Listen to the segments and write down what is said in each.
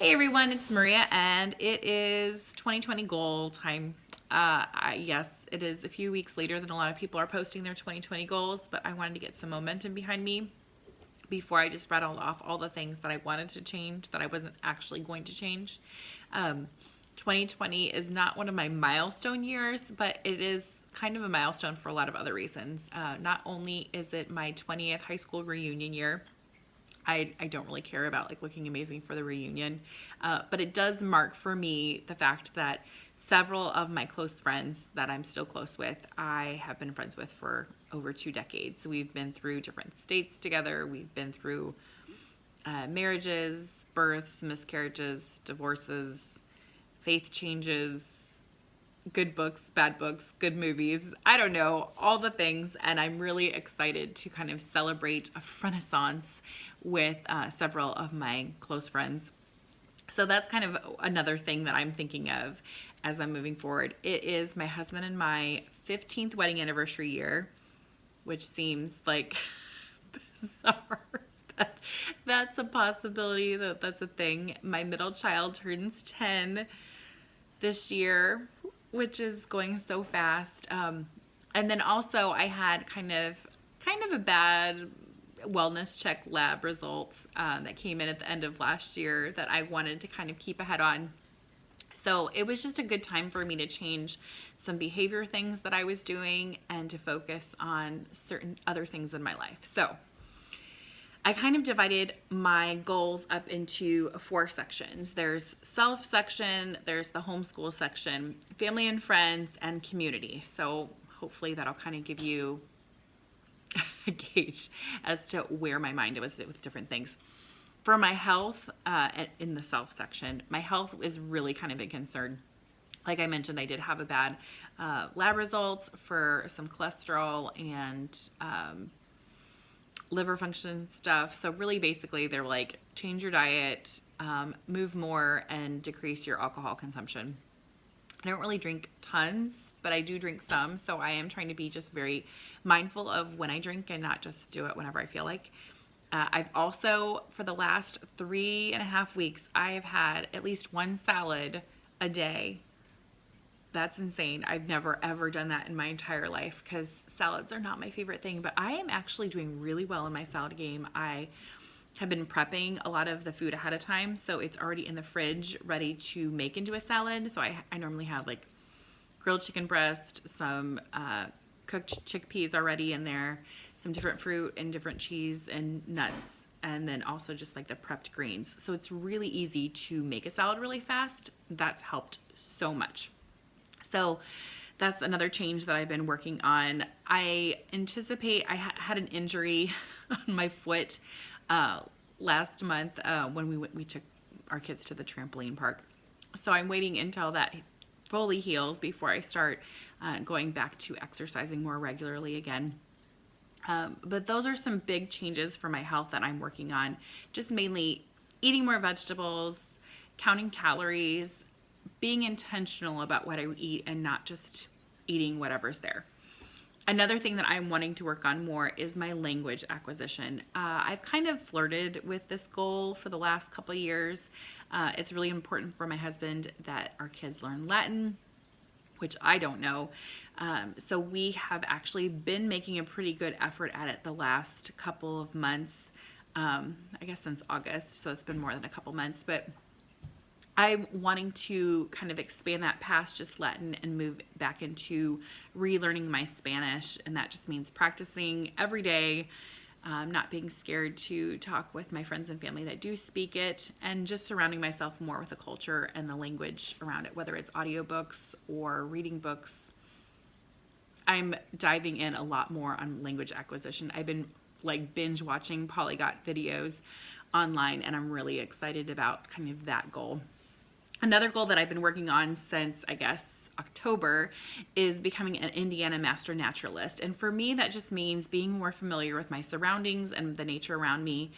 Hey everyone, it's Maria, and it is 2020 goal time. Yes, it is a few weeks later than a lot of people are posting their 2020 goals, but I wanted to get some momentum behind me before I just rattled off all the things that I wanted to change that I wasn't actually going to change. 2020 is not one of my milestone years, but it is kind of a milestone for a lot of other reasons. Not only is it my 20th high school reunion year, I don't really care about like looking amazing for the reunion, but it does mark for me the fact that several of my close friends that I'm still close with, I have been friends with for over 2 decades. We've been through different states together. We've been through marriages, births, miscarriages, divorces, faith changes, good books, bad books, good movies. I don't know, all the things. And I'm really excited to kind of celebrate a renaissance with several of my close friends. So that's kind of another thing that I'm thinking of as I'm moving forward. It is my husband and my 15th wedding anniversary year, which seems like bizarre. That's a possibility, that's a thing. My middle child turns 10 this year, which is going so fast. And then also I had kind of a bad wellness check lab results that came in at the end of last year that I wanted to kind of keep ahead on. So it was just a good time for me to change some behavior things that I was doing and to focus on certain other things in my life. So I kind of divided my goals up into 4 sections. There's self section, there's the homeschool section, family and friends, and community. So hopefully that'll kind of give you a gauge as to where my mind was with different things. For my health, in the self section, my health is really kind of a concern. Like I mentioned, I did have a bad lab results for some cholesterol and liver function stuff. So really basically they're like, change your diet, move more, and decrease your alcohol consumption. I don't really drink tons, but I do drink some. So I am trying to be just very mindful of when I drink and not just do it whenever I feel like. I've also, for the last 3.5 weeks, I have had at least 1 salad a day. That's insane. I've never ever done that in my entire life because salads are not my favorite thing, but I am actually doing really well in my salad game. I have been prepping a lot of the food ahead of time, so it's already in the fridge ready to make into a salad. So I normally have like grilled chicken breast, some cooked chickpeas already in there, some different fruit and different cheese and nuts, and then also just like the prepped greens. So it's really easy to make a salad really fast. That's helped so much. So that's another change that I've been working on. I anticipate I had an injury on my foot last month when we took our kids to the trampoline park. So I'm waiting until that fully heals before I start going back to exercising more regularly again. But those are some big changes for my health that I'm working on. Just mainly eating more vegetables, counting calories, being intentional about what I eat and not just eating whatever's there. Another thing that I'm wanting to work on more is my language acquisition. I've kind of flirted with this goal for the last couple of years. It's really important for my husband that our kids learn Latin, which I don't know. So we have actually been making a pretty good effort at it the last couple of months. I guess since August, so it's been more than a couple months, but I'm wanting to kind of expand that past just Latin and move back into relearning my Spanish. And that just means practicing every day, not being scared to talk with my friends and family that do speak it, and just surrounding myself more with the culture and the language around it, whether it's audiobooks or reading books. I'm diving in a lot more on language acquisition. I've been like binge watching polyglot videos online, and I'm really excited about kind of that goal. Another goal that I've been working on since, I guess, October is becoming an Indiana Master Naturalist. And for me, that just means being more familiar with my surroundings and the nature around me.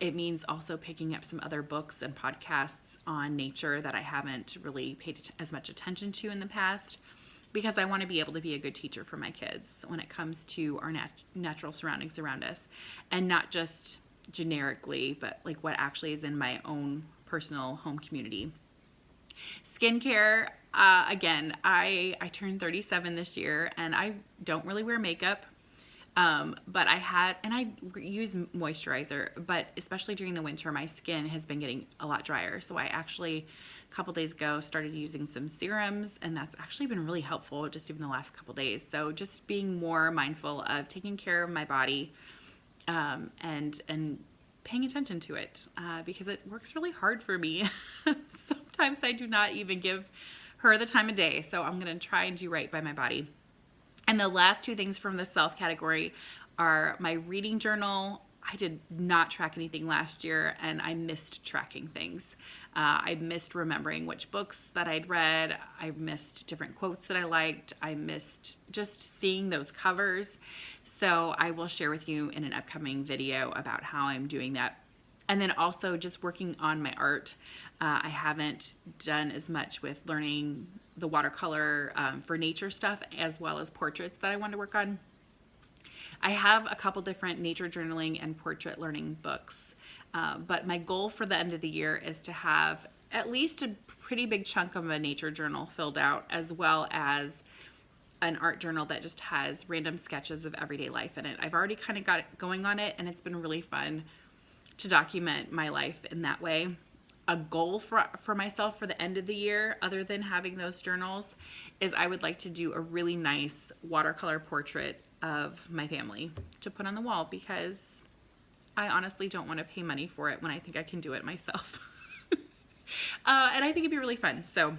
It means also picking up some other books and podcasts on nature that I haven't really paid as much attention to in the past, because I want to be able to be a good teacher for my kids when it comes to our natural surroundings around us, and not just generically, but like what actually is in my own personal home community. Skincare, again, I turned 37 this year, and I don't really wear makeup. But I use moisturizer, but especially during the winter, my skin has been getting a lot drier. So I actually, a couple days ago, started using some serums, and that's actually been really helpful just even the last couple days. So just being more mindful of taking care of my body, and paying attention to it, because it works really hard for me. Sometimes I do not even give her the time of day. So I'm going to try and do right by my body. And the last two things from the self category are my reading journal. I did not track anything last year, and I missed tracking things. I missed remembering which books that I'd read. I missed different quotes that I liked. I missed just seeing those covers. So I will share with you in an upcoming video about how I'm doing that. And then also just working on my art. I haven't done as much with learning the watercolor for nature stuff, as well as portraits that I want to work on. I have a couple different nature journaling and portrait learning books, but my goal for the end of the year is to have at least a pretty big chunk of a nature journal filled out, as well as an art journal that just has random sketches of everyday life in it. I've already kind of got it going on it, and it's been really fun to document my life in that way. A goal for myself for the end of the year, other than having those journals, is I would like to do a really nice watercolor portrait of my family to put on the wall, because I honestly don't want to pay money for it when I think I can do it myself. And I think it'd be really fun. So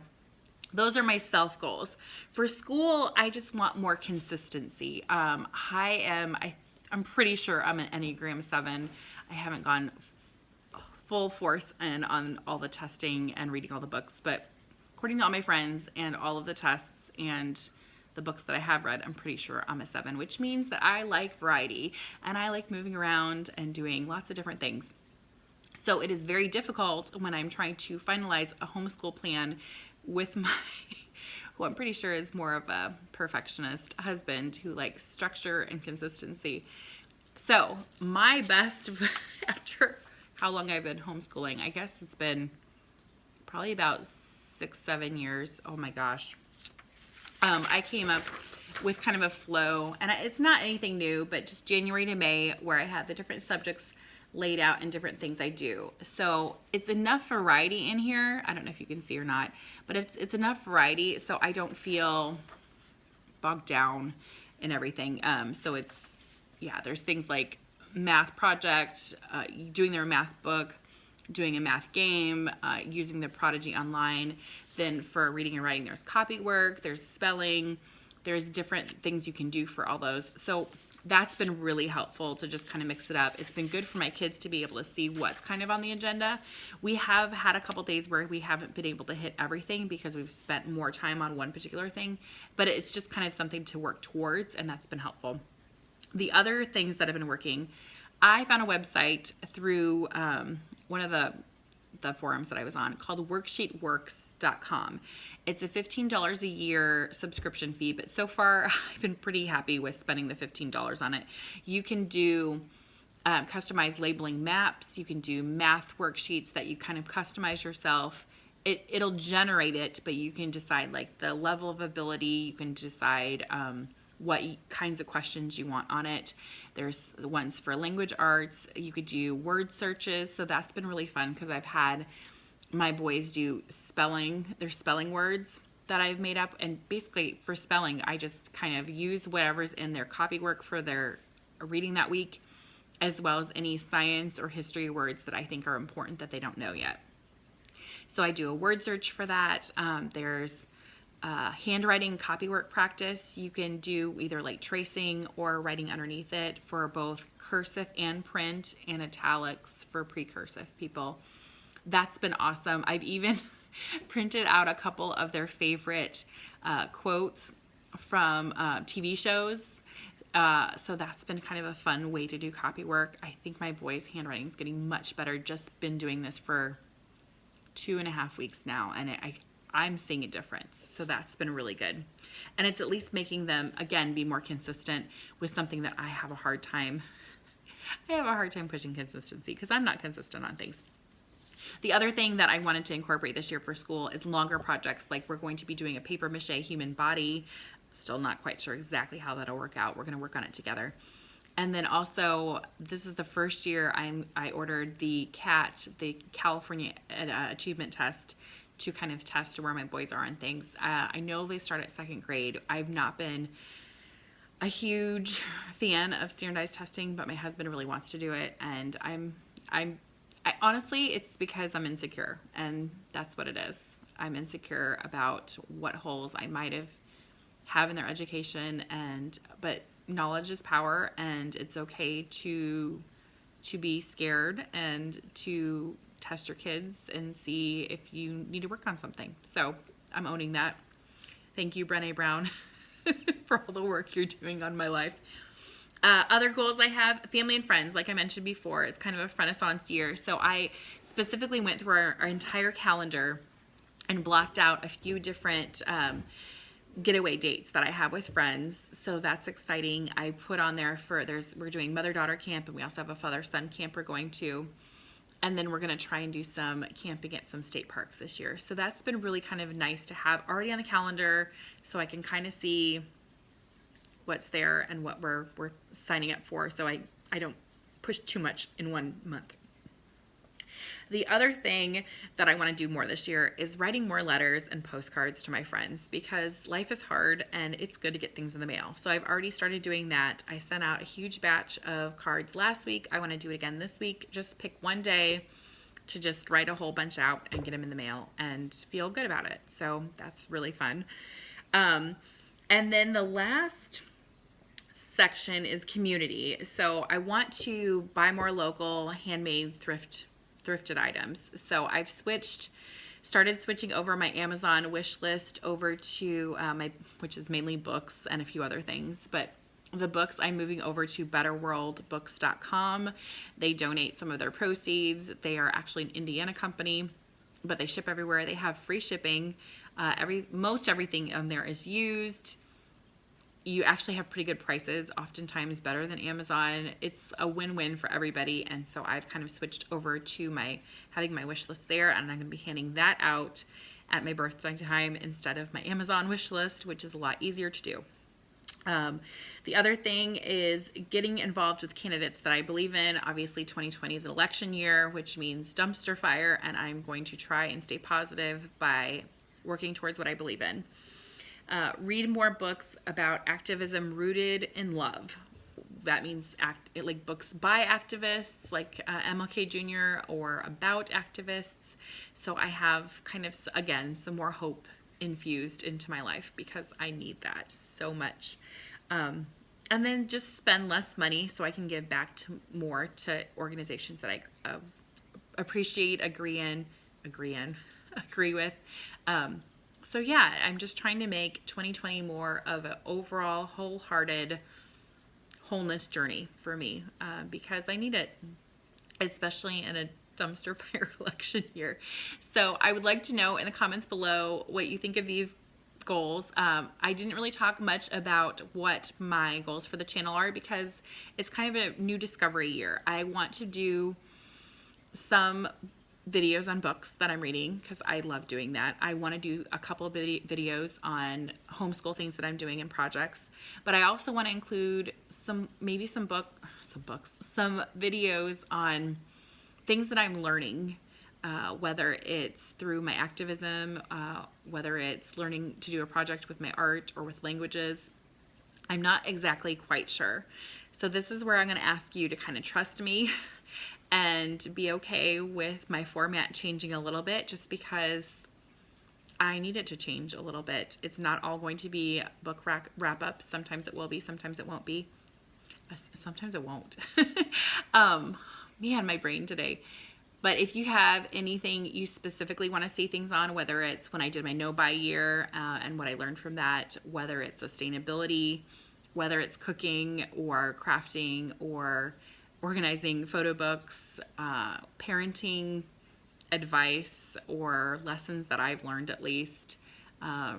those are my self goals. For school, I just want more consistency. I'm pretty sure I'm an Enneagram 7. I haven't gone full force in on all the testing and reading all the books, but according to all my friends and all of the tests and the books that I have read, I'm pretty sure I'm a 7, which means that I like variety and I like moving around and doing lots of different things. So it is very difficult when I'm trying to finalize a homeschool plan with my, who I'm pretty sure is more of a perfectionist husband who likes structure and consistency. So my best, after how long I've been homeschooling, I guess it's been probably about 6-7 years. Oh my gosh. I came up with kind of a flow, and it's not anything new, but just January to May, where I have the different subjects laid out and different things I do. So it's enough variety in here. I don't know if you can see or not, but it's enough variety so I don't feel bogged down in everything. So it's, yeah, there's things like math project, doing their math book, doing a math game, using the Prodigy Online. Then for reading and writing, there's copy work, there's spelling, there's different things you can do for all those. So that's been really helpful to just kind of mix it up. It's been good for my kids to be able to see what's kind of on the agenda. We have had a couple days where we haven't been able to hit everything because we've spent more time on one particular thing, but it's just kind of something to work towards, and that's been helpful. The other things that have been working, I found a website through one of the forums that I was on called worksheetworks.com. It's a $15 a year subscription fee, but so far I've been pretty happy with spending the $15 on it. You can do customized labeling maps. You can do math worksheets that you kind of customize yourself. It'll generate it, but you can decide like the level of ability. You can decide what kinds of questions you want on it. There's the ones for language arts. You could do word searches. So that's been really fun because I've had my boys do spelling. There's spelling words that I've made up. And basically for spelling, I just kind of use whatever's in their copy work for their reading that week, as well as any science or history words that I think are important that they don't know yet. So I do a word search for that. There's handwriting copy work practice. You can do either like tracing or writing underneath it for both cursive and print, and italics for pre-cursive people. That's been awesome. I've even printed out a couple of their favorite quotes from TV shows. So that's been kind of a fun way to do copy work. I think my boy's handwriting is getting much better. Just been doing this for 2.5 weeks now, and I'm seeing a difference. So that's been really good. And it's at least making them, again, be more consistent with something that I have a hard time pushing consistency because I'm not consistent on things. The other thing that I wanted to incorporate this year for school is longer projects. Like we're going to be doing a paper mache human body. Still not quite sure exactly how that'll work out. We're going to work on it together. And then also, this is the first year I ordered the CAT, the California Achievement Test, to kind of test where my boys are on things. I know they start at second grade. I've not been a huge fan of standardized testing, but my husband really wants to do it, and I honestly, it's because I'm insecure, and that's what it is. I'm insecure about what holes I might have in their education, but knowledge is power, and it's okay to be scared and to test your kids and see if you need to work on something. So I'm owning that. Thank you, Brené Brown, for all the work you're doing on my life. Other goals I have, family and friends, like I mentioned before, it's kind of a renaissance year. So I specifically went through our entire calendar and blocked out a few different getaway dates that I have with friends. So that's exciting. I put on there we're doing mother-daughter camp, and we also have a father-son camp we're going to. And then we're going to try and do some camping at some state parks this year. So that's been really kind of nice to have already on the calendar, so I can kind of see what's there and what we're signing up for, so I don't push too much in 1 month. The other thing that I want to do more this year is writing more letters and postcards to my friends, because life is hard and it's good to get things in the mail. So I've already started doing that. I sent out a huge batch of cards last week. I want to do it again this week. Just pick one day to just write a whole bunch out and get them in the mail and feel good about it. So that's really fun. And then the last section is community. So I want to buy more local, handmade, thrifted items. So I've started switching over my Amazon wish list over to which is mainly books and a few other things. But the books, I'm moving over to betterworldbooks.com. They donate some of their proceeds. They are actually an Indiana company, but they ship everywhere. They have free shipping. Most everything on there is used. You actually have pretty good prices, oftentimes better than Amazon. It's a win-win for everybody, and so I've kind of switched over to having my wish list there, and I'm going to be handing that out at my birthday time instead of my Amazon wish list, which is a lot easier to do. The other thing is getting involved with candidates that I believe in. Obviously, 2020 is an election year, which means dumpster fire, and I'm going to try and stay positive by working towards what I believe in. Read more books about activism rooted in love. That means like books by activists like MLK Jr. or about activists. So I have kind of, again, some more hope infused into my life because I need that so much. And then just spend less money so I can give back more to organizations that I appreciate, agree with. So yeah, I'm just trying to make 2020 more of an overall wholehearted wholeness journey for me because I need it, especially in a dumpster fire election year. So I would like to know in the comments below what you think of these goals. I didn't really talk much about what my goals for the channel are because it's kind of a new discovery year. I want to do some videos on books that I'm reading because I love doing that. I want to do a couple of videos on homeschool things that I'm doing and projects, but I also want to include some videos on things that I'm learning, whether it's through my activism, whether it's learning to do a project with my art or with languages. I'm not exactly quite sure. So this is where I'm going to ask you to kind of trust me and be okay with my format changing a little bit just because I need it to change a little bit. It's not all going to be book wrap-ups. Sometimes it will be, sometimes it won't be. Sometimes it won't. Man, my brain today. But if you have anything you specifically want to see things on, whether it's when I did my no-buy year and what I learned from that, whether it's sustainability, whether it's cooking or crafting or organizing photo books, parenting advice or lessons that I've learned at least,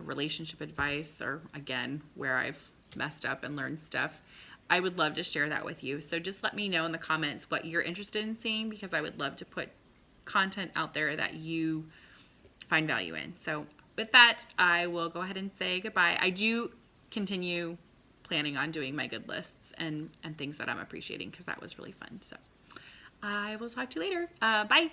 relationship advice, or again, where I've messed up and learned stuff, I would love to share that with you. So just let me know in the comments what you're interested in seeing because I would love to put content out there that you find value in. So with that, I will go ahead and say goodbye. I do continue planning on doing my good lists and things that I'm appreciating because that was really fun. So I will talk to you later. Bye.